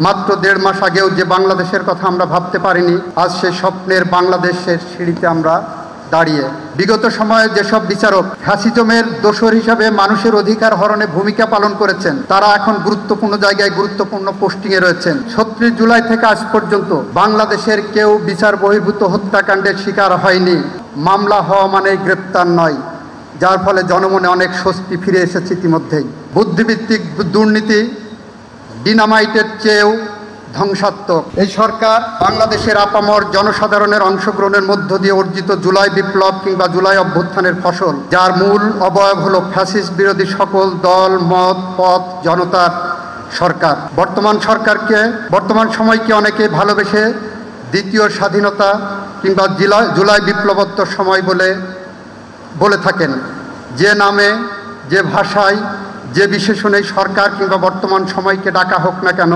মাত্র ১.৫ মাস আগেও যে বাংলাদেশের কথা আমরা ভাবতে পারিনি, আজ সেই স্বপ্নের বাংলাদেশের সিঁড়িতে আমরা দাঁড়িয়ে। বিগত সময়ে যেসব বিচারক ফ্যাসিজমের দোসর হিসাবে মানুষের অধিকার হরণে ভূমিকা পালন করেছেন, তারা এখন গুরুত্বপূর্ণ জায়গায় গুরুত্বপূর্ণ পোস্টিংয়ে রয়েছেন। ৩৬ জুলাই থেকে আজ পর্যন্ত বাংলাদেশের কেউ বিচার বহির্ভূত হত্যাকাণ্ডের শিকার হয়নি। মামলা হওয়া মানেই গ্রেপ্তার নয়, যার ফলে জনমনে অনেক স্বস্তি ফিরে এসেছে ইতিমধ্যেই। বুদ্ধিভিত্তিক দুর্নীতি ডিনামাইটের চেয়েও ধ্বংসাত্মক। এই সরকার বাংলাদেশের আপামর জনসাধারণের অংশগ্রহণের মধ্য দিয়ে অর্জিত জুলাই বিপ্লব কিংবা জুলাই অভ্যুত্থানের ফসল, যার মূল অবয়ব হলো ফ্যাসিস্ট বিরোধী সকল দল, মত, পথ, জনতার সরকার। বর্তমান সময়কে অনেকে ভালোবেসে দ্বিতীয় স্বাধীনতা কিংবা জুলাই বিপ্লবোত্তর সময় বলে থাকেন। যে নামে, যে ভাষায়, যে বিশেষণে সরকার কিংবা বর্তমান সময়কে ডাকা হোক না কেন,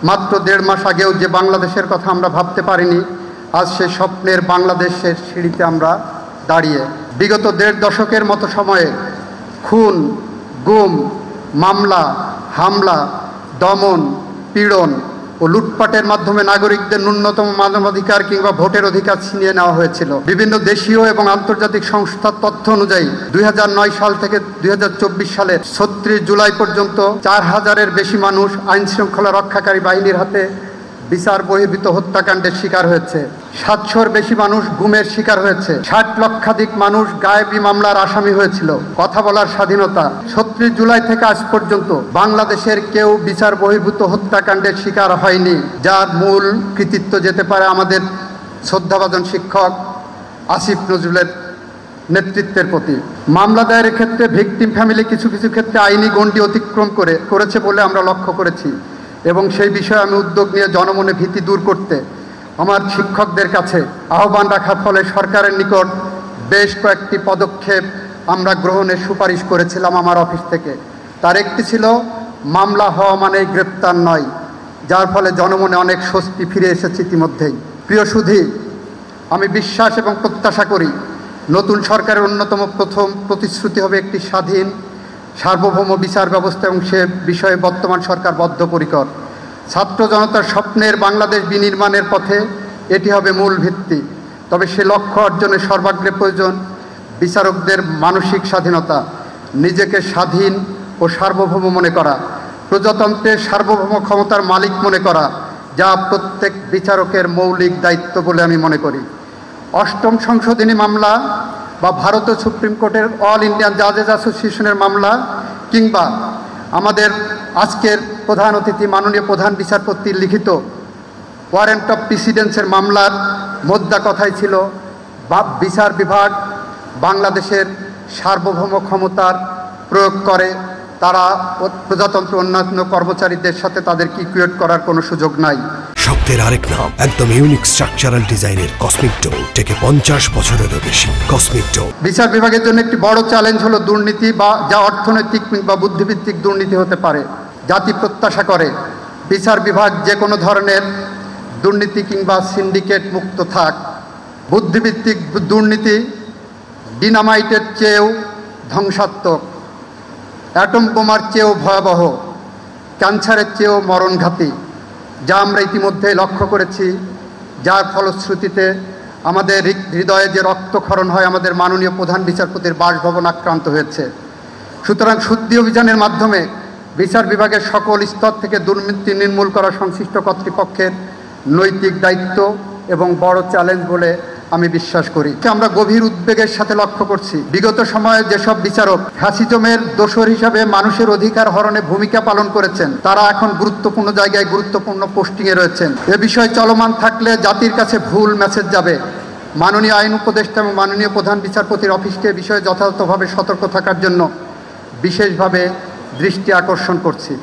মাত্র ১.৫ মাস আগেও যে বাংলাদেশের কথা আমরা ভাবতে পারিনি, আজ সেই স্বপ্নের বাংলাদেশের সিঁড়িতে আমরা দাঁড়িয়ে। বিগত ১.৫ দশকের মতো সময়ে খুন, গুম, মামলা, হামলা, দমন, পীড়ন ও লুটপাটের মাধ্যমে নাগরিকদের ন্যূনতম মানবাধিকার কিংবা ভোটের অধিকার ছিনিয়ে নেওয়া হয়েছিল। বিভিন্ন দেশীয় এবং আন্তর্জাতিক সংস্থার তথ্য অনুযায়ী ২০০৯ সাল থেকে ২০২৪ সালের ৩৬ জুলাই পর্যন্ত ৪,০০০-এর বেশি মানুষ আইনশৃঙ্খলা রক্ষাকারী বাহিনীর হাতে বিচার বহির্ভূত হত্যাকাণ্ডের শিকার হয়েছে। ৭০০-র বেশি মানুষ গুমের শিকার হয়েছে। ৬০ লক্ষাধিক মানুষ গায়েবী মামলার আসামি হয়েছিল। কথা বলার স্বাধীনতা। ৩৬ জুলাই থেকে আজ পর্যন্ত বাংলাদেশের কেউ বিচার বহির্ভূত হত্যাকাণ্ডের শিকার হয়নি, যার মূল কৃতিত্ব যেতে পারে আমাদের শ্রদ্ধাভাজন শিক্ষক আসিফ নজরুলের নেতৃত্বের প্রতি। মামলা দায়েরের ক্ষেত্রে ভিকটিম ফ্যামিলি কিছু কিছু ক্ষেত্রে আইনি গণ্ডি অতিক্রম করেছে বলে আমরা লক্ষ্য করেছি, এবং সেই বিষয়ে আমি উদ্যোগ নিয়ে জনমনে ভীতি দূর করতে আমার শিক্ষকদের কাছে আহ্বান রাখার ফলে সরকারের নিকট বেশ কয়েকটি পদক্ষেপ আমরা গ্রহণের সুপারিশ করেছিলাম আমার অফিস থেকে। তার একটি ছিল মামলা হওয়া মানেই গ্রেপ্তার নয়, যার ফলে জনমনে অনেক স্বস্তি ফিরে এসেছে ইতিমধ্যেই। প্রিয় সুধী, আমি বিশ্বাস এবং প্রত্যাশা করি নতুন সরকারের অন্যতম প্রথম প্রতিশ্রুতি হবে একটি স্বাধীন সার্বভৌম বিচার ব্যবস্থা, এবং সে বিষয়ে বর্তমান সরকার বদ্ধপরিকর। ছাত্র জনতার স্বপ্নের বাংলাদেশ বিনির্মাণের পথে এটি হবে মূল ভিত্তি। তবে সে লক্ষ্য অর্জনে সর্বাগ্রে প্রয়োজন বিচারকদের মানসিক স্বাধীনতা, নিজেকে স্বাধীন ও সার্বভৌম মনে করা, প্রজাতন্ত্রের সার্বভৌম ক্ষমতার মালিক মনে করা, যা প্রত্যেক বিচারকের মৌলিক দায়িত্ব বলে আমি মনে করি। ৮ম সংশোধনী মামলা বা ভারতীয় সুপ্রিম কোর্টের অল ইন্ডিয়ান জাজেস অ্যাসোসিয়েশনের মামলা, কিংবা আমাদের আজকের প্রধান অতিথি মাননীয় প্রধান বিচারপতির লিখিত ওয়ারেন্ট অফ প্রিসিডেন্সের মামলার মোদ্দা কথাই ছিল বিচার বিভাগ বাংলাদেশের সার্বভৌম ক্ষমতার প্রয়োগ করে, তারা প্রজাতন্ত্র অন্যান্য কর্মচারীদের সাথে তাদেরকে ইকুয়েট করার কোনো সুযোগ নাই। শক্তের আরেক নাম, একদম ইউনিক স্ট্রাকচারাল ডিজাইনের কসমিক ডোর, থেকে 50 বছরেরও বেশি। কসমিক ডোর বিচার বিভাগের জন্য একটি বড় চ্যালেঞ্জ হলো দুর্নীতি, বা যা অর্থনৈতিক বা বুদ্ধিভিত্তিক দুর্নীতি হতে পারে। জাতি প্রত্যাশা করে বিচার বিভাগ যে কোনো ধরনের দুর্নীতি কিংবা সিন্ডিকেট মুক্ত থাক। বুদ্ধিভিত্তিক দুর্নীতি ডিনামাইটের চেয়েও ধ্বংসাত্মক, অ্যাটম বোমার চেয়েও ভয়াবহ, ক্যান্সারের চেয়েও মরণঘাতী, যা আমরা ইতিমধ্যে লক্ষ্য করেছি, যার ফলশ্রুতিতে আমাদের হৃদয়ে যে রক্তক্ষরণ হয়, আমাদের মাননীয় প্রধান বিচারপতির বাসভবন আক্রান্ত হয়েছে। সুতরাং শুদ্ধি অভিযানের মাধ্যমে বিচার বিভাগের সকল স্তর থেকে দুর্নীতি নির্মূল করা সংশ্লিষ্ট কর্তৃপক্ষের নৈতিক দায়িত্ব এবং বড় চ্যালেঞ্জ বলে আমি বিশ্বাস করি। আমরা গভীর উদ্বেগের সাথে লক্ষ্য করছি বিগত সময়ে যেসব বিচারক ফ্যাসিজমের দোসর হিসাবে মানুষের অধিকার হরণে ভূমিকা পালন করেছেন, তারা এখন গুরুত্বপূর্ণ জায়গায় গুরুত্বপূর্ণ পোস্টিংয়ে রয়েছেন। এ বিষয় চলমান থাকলে জাতির কাছে ভুল মেসেজ যাবে। মাননীয় আইন উপদেষ্টা এবং মাননীয় প্রধান বিচারপতির অফিসকে বিষয়ে যথাযথভাবে সতর্ক থাকার জন্য বিশেষভাবে দৃষ্টি আকর্ষণ করছি।